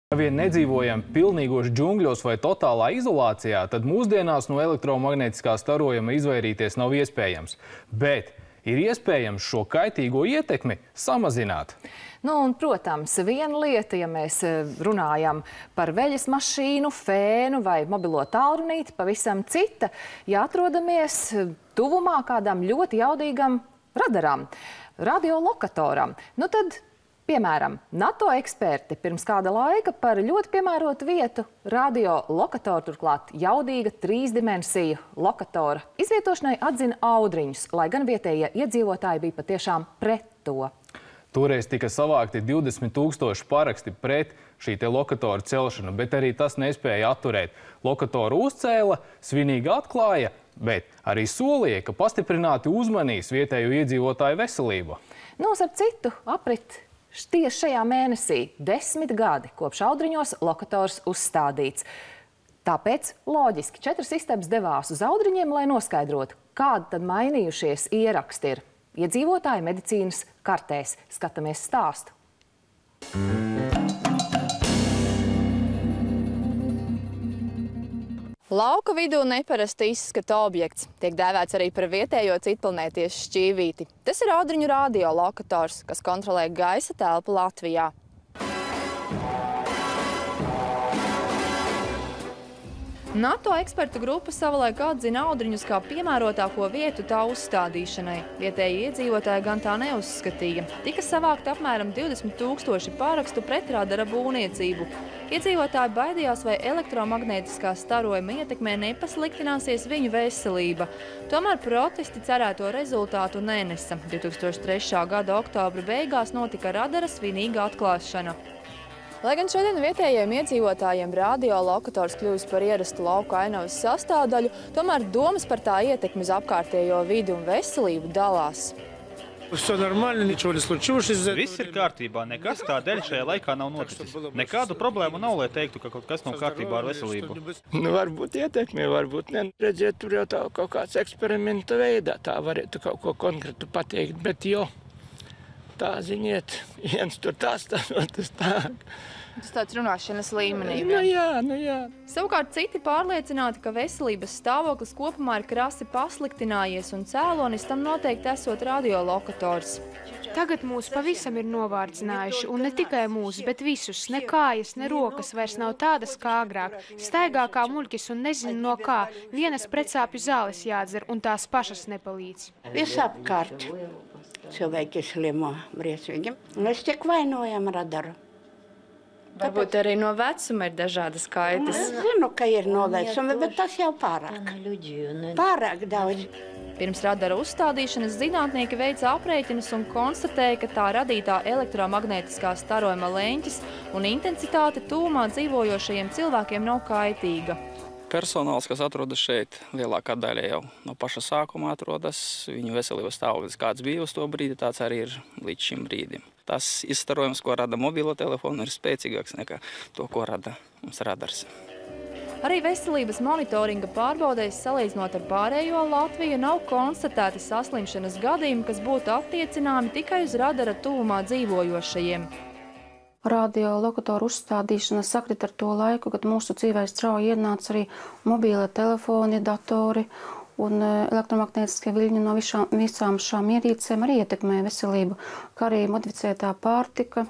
Ja vien nedzīvojam pilnīgos džungļos vai totālā izolācijā, tad mūsdienās no elektromagnētiskā starojuma izvairīties nav iespējams. Bet ir iespējams šo kaitīgo ietekmi samazināt. Un, protams, viena lieta, ja mēs runājam par veļas mašīnu, fēnu vai mobilo tālrunīti, pavisam cita, ja atrodamies tuvumā kādam ļoti jaudīgam radaram, radiolokatoram. Tad, piemēram, NATO eksperti pirms kāda laika par ļoti piemērotu vietu radiolokatoru, turklāt jaudīga trīsdimensiju lokatora izvietošanai atzina Audriņus, lai gan vietējie iedzīvotāji bija patiešām pret to. Toreiz tika savākti 20 000 paraksti pret šī te lokatora celšanu, bet arī tas nespēja atturēt. Lokatoru uzcēla, svinīgi atklāja, bet arī solīja, ka pastiprināti uzmanīs vietējo iedzīvotāju veselību. Starp citu, aprit tieši šajā mēnesī 10 gadi, kopš Audriņos lokators uzstādīts. Tāpēc loģiski 4 istabas devās uz Audriņiem, lai noskaidrotu, kādi tad mainījušies ieraksti ir iedzīvotāju medicīnas kartēs. Skatāmies stāstu. Lauka vidū neparasti izskata objekts. Tiek dēvēts arī par vietējo citplanētiešu šķīvīti. Tas ir Audriņu radiolokators, kas kontrolē gaisa telpu Latvijā. NATO ekspertu grupa savulaik atzina Audriņus kā piemērotāko vietu tā uzstādīšanai. Vietēji iedzīvotāji gan tā neuzskatīja. Tika savākt apmēram 20 000 pārakstu pret radara būvniecību. Iedzīvotāji baidījās, vai elektromagnētiskā starojuma ietekmē nepasliktināsies viņu veselība. Tomēr protesti cerēto rezultātu nenesa. 2003. gada oktobra beigās notika radara svinīga atklāšana. Lai gan šodien vietējiem iedzīvotājiem radiolokators kļuvis par ierastu lauku ainavas sastāvdaļu, tomēr domas par tā ietekmi uz apkārtējo vidi un veselību dalās. Viss ir kārtībā, nekas tādēļ šajā laikā nav noticis. Nekādu problēmu nav, lai teiktu, ka kaut kas nav kārtībā ar veselību. Varbūt ietekmē, varbūt ne. Redziet, tur jau tā kaut kāds eksperimenta veidā, tā varētu kaut ko konkrētu pateikt, bet tā, ziniet, viens tur tas tā. Tas tāds runāšanas līmenī. Jā. Savukārt citi pārliecināti, ka veselības stāvoklis kopumā ir krasi pasliktinājies un cēlonis tam noteikti esot radiolokators. Tagad mūs pavisam ir novārdzinājuši, un ne tikai mūs, bet visus. Ne kājas, ne rokas vairs nav tādas kā agrāk. Staigā kā muļķis un nezinu no kā. Vienas precāpju zāles jādzer, un tās pašas nepalīdz. Visapkārt cilvēki slimo briesmīgi. Mēs tiek vainojam radaru. Varbūt arī no vecuma ir dažādas kaitas. Es zinu, ka ir no vecuma, bet tas jau pārāk. Pārāk daudz. Pirms radara uzstādīšanas zinātnieki veica aprēķinus un konstatēja, ka tā radītā elektromagnētiskā starojuma leņķis un intensitāte tūmā dzīvojošajiem cilvēkiem nav kaitīga. Personāls, kas atrodas šeit, lielākā daļa jau no paša sākuma atrodas. Viņu veselības stāvoklis, kāds bija uz to brīdi, tāds arī ir līdz šim brīdim. Tas izstarojums, ko rada mobilo telefonu, ir spēcīgāks nekā to, ko rada mums radars. Arī veselības monitoringa pārbaudēs salīdzinot ar pārējo Latviju nav konstatēti saslimšanas gadījumi, kas būtu attiecināmi tikai uz radara tuvumā dzīvojošajiem. Radiolokatoru uzstādīšana sakrit ar to laiku, kad mūsu dzīvē strauji ienāca arī mobīlie telefoni, datori un elektromagnētiskie viļņi no visām šām ierīcēm arī ietekmē veselību, kā arī modificētā pārtika.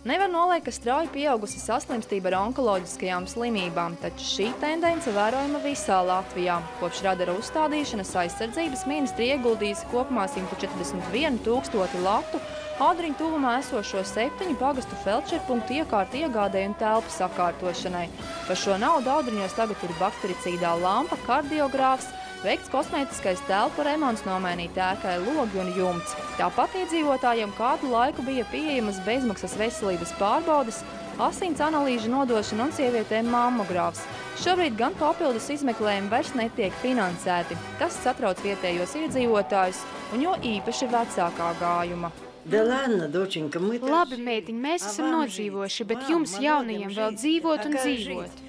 Nevar noliekt, ka strauji pieaugusi saslimstība ar onkoloģiskajām slimībām, taču šī tendence vērojama visā Latvijā. Kopš radara uzstādīšanas aizsardzības ministrija ieguldījusi kopumā 141 000 latu Audriņu tuvumā esošo 7 pagastu feldšerpunktu iekārtu iegādēji un telpu sakārtošanai. Par šo naudu Audriņos tagad ir baktericīdā lampa, kardiogrāfs, veikts kosmētiskais telpu remonts, nomainīt ēkai logi un jumts. Tāpat iedzīvotājiem kādu laiku bija pieejamas bezmaksas veselības pārbaudes, asins analīžu nodošana un sievietēm mammogrāfs. Šobrīd gan papildus izmeklējumi vairs netiek finansēti. Tas satrauc vietējos iedzīvotājus un jo īpaši vecākā gājuma. Labi, meitiņ, mēs esam nodzīvojuši, bet jums jaunajiem vēl dzīvot un dzīvot.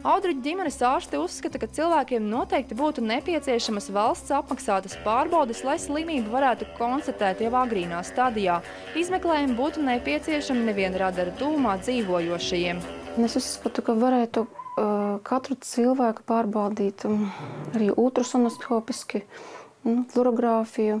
Audriņu ģimenes ārste uzskata, ka cilvēkiem noteikti būtu nepieciešamas valsts apmaksātas pārbaudes, lai slimību varētu konstatēt jau agrīnā stadijā. Izmeklējumi būtu nepieciešami nevien radara tūmā dzīvojošajiem. Es uzskatu, ka varētu katru cilvēku pārbaudīt arī ultrasonoskopiski, fluorogrāfiju,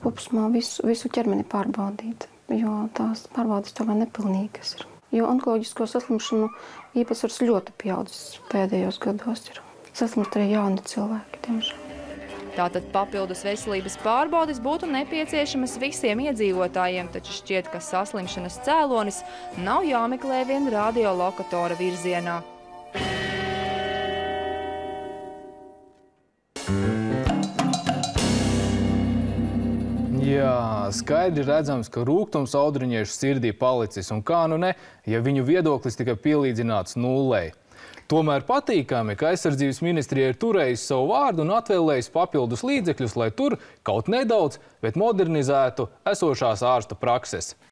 kopumā visu ķermeni pārbaudīt, jo tās pārbaudes tomēr nepilnīgas ir. Jo onkoloģisko saslimšanu īpatsvars ļoti pieaudzis pēdējos gados ir. Saslimst arī jauni cilvēki, diemžēl. Tātad papildus veselības pārbaudes būtu nepieciešamas visiem iedzīvotājiem, taču šķiet, ka saslimšanas cēlonis nav jāmeklē vien radiolokatora virzienā. Jā, skaidri redzams, ka rūgtums Audriņiešu sirdī palicis, un kā nu ne, ja viņu viedoklis tikai pielīdzināts nullei. Tomēr patīkami, ka aizsardzības ministrija ir turējusi savu vārdu un atvēlējusi papildus līdzekļus, lai tur kaut nedaudz, bet modernizētu esošās ārsta prakses.